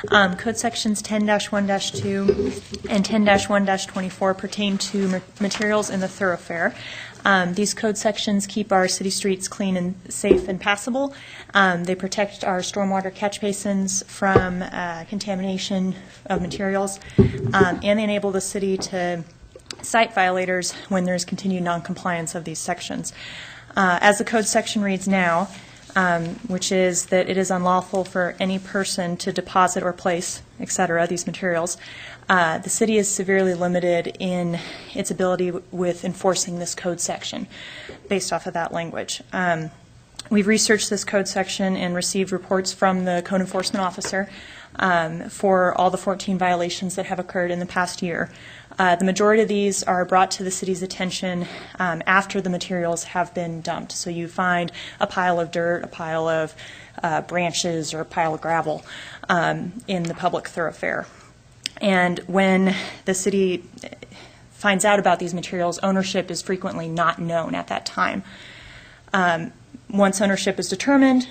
Code sections 10-1-2 and 10-1-24 pertain to materials in the thoroughfare. These code sections keep our city streets clean and safe and passable. They protect our stormwater catch basins from contamination of materials, and they enable the city to cite violators when there's continued noncompliance of these sections. As the code section reads now, which is that it is unlawful for any person to deposit or place, etc., these materials, the city is severely limited in its ability with enforcing this code section based off of that language. We've researched this code section and received reports from the code enforcement officer for all the 14 violations that have occurred in the past year. The majority of these are brought to the city's attention after the materials have been dumped. So you find a pile of dirt, a pile of branches, or a pile of gravel in the public thoroughfare. And when the city finds out about these materials, ownership is frequently not known at that time. Once ownership is determined,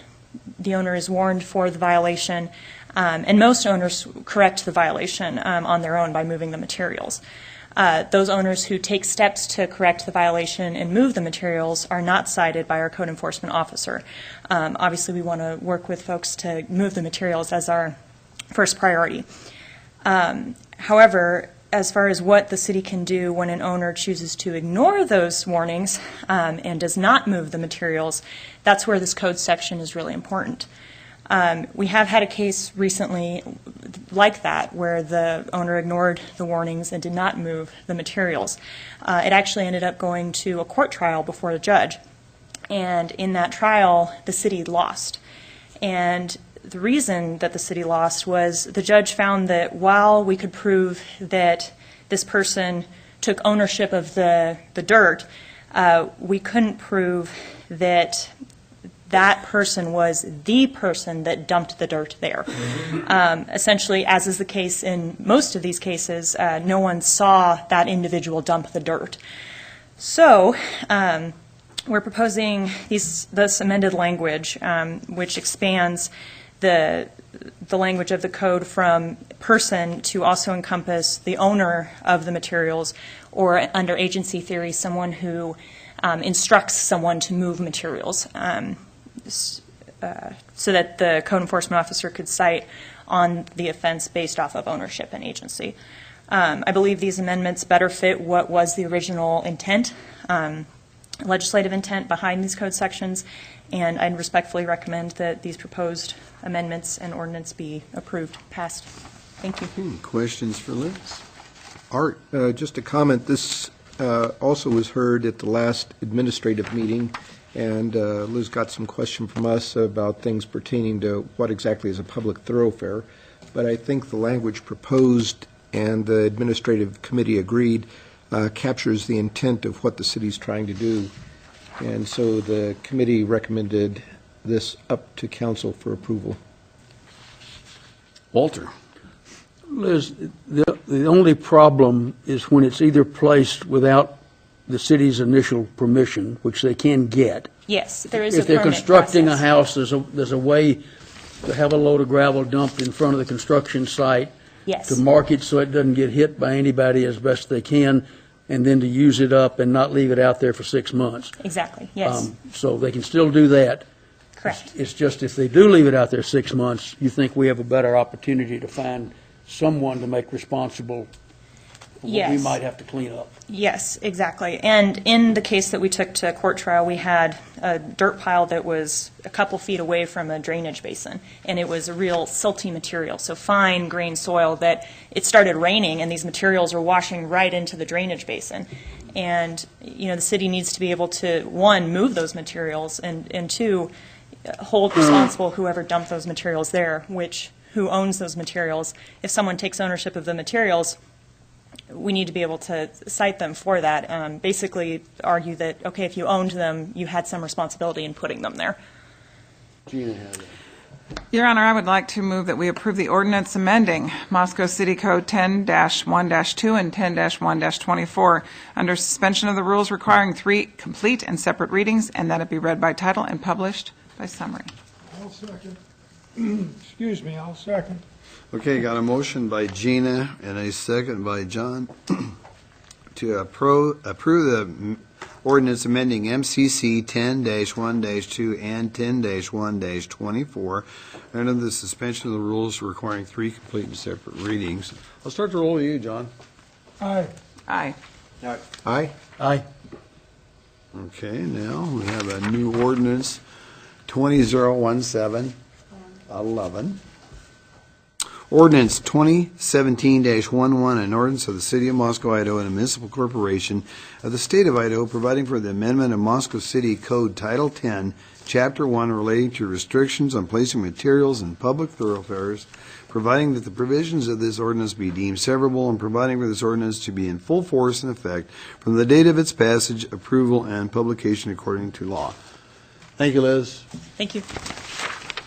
the owner is warned for the violation, and most owners correct the violation on their own by moving the materials. Those owners who take steps to correct the violation and move the materials are not cited by our code enforcement officer. Obviously, we want to work with folks to move the materials as our first priority. However, as far as what the city can do when an owner chooses to ignore those warnings and does not move the materials, that's where this code section is really important. We have had a case recently like that where the owner ignored the warnings and did not move the materials. It actually ended up going to a court trial before the judge, and in that trial the city lost. And the reason that the city lost was the judge found that while we could prove that this person took ownership of the dirt, we couldn't prove that that person was the person that dumped the dirt there. Essentially, as is the case in most of these cases, no one saw that individual dump the dirt. So we're proposing this amended language, which expands the language of the code from person to also encompass the owner of the materials, or under agency theory, someone who instructs someone to move materials. So that the code enforcement officer could cite on the offense based off of ownership and agency. I believe these amendments better fit what was the original intent, legislative intent behind these code sections, and I'd respectfully recommend that these proposed amendments and ordinance be approved, passed. Thank you. Questions for Liz? Art, just a comment. This also was heard at the last administrative meeting, and Liz got some question from us about things pertaining to what exactly is a public thoroughfare. But I think the language proposed and the administrative committee agreed captures the intent of what the city's trying to do. And so the committee recommended this up to council for approval. Walter. Liz, the only problem is when it's either placed without the city's initial permission, which they can get. Yes, there is If they're constructing a house, there's a way to have a load of gravel dumped in front of the construction site. Yes. To mark it so it doesn't get hit by anybody as best they can, and then to use it up and not leave it out there for 6 months. Exactly, yes. So they can still do that. Correct. It's just if they do leave it out there 6 months, you think we have a better opportunity to find someone to make responsible for what we Yes. might have to clean up. Yes, exactly. And in the case that we took to court trial, we had a dirt pile that was a couple feet away from a drainage basin, and it was a real silty material, so fine grained soil that it started raining and these materials were washing right into the drainage basin. And, you know, the city needs to be able to, one, move those materials, and two, hold responsible whoever dumped those materials there, who owns those materials. If someone takes ownership of the materials, we need to be able to cite them for that. Basically argue that, okay, if you owned them, you had some responsibility in putting them there. Gina had it. Your Honor, I would like to move that we approve the ordinance amending Moscow City Code 10-1-2 and 10-1-24 under suspension of the rules requiring 3 complete and separate readings, and that it be read by title and published by summary. I'll second. Excuse me, I'll second. Okay, got a motion by Gina and a second by John to approve the ordinance amending MCC 10-1-2 and 10-1-24 under the suspension of the rules requiring 3 complete and separate readings. I'll start the roll with you, John. Aye. Aye? Aye. Okay, now we have a new ordinance, 2001711. Ordinance 2017-11, an ordinance of the City of Moscow, Idaho, and a municipal corporation of the State of Idaho providing for the amendment of Moscow City Code Title 10, Chapter 1 relating to restrictions on placing materials in public thoroughfares, providing that the provisions of this ordinance be deemed severable, and providing for this ordinance to be in full force and effect from the date of its passage, approval, and publication according to law. Thank you, Liz. Thank you.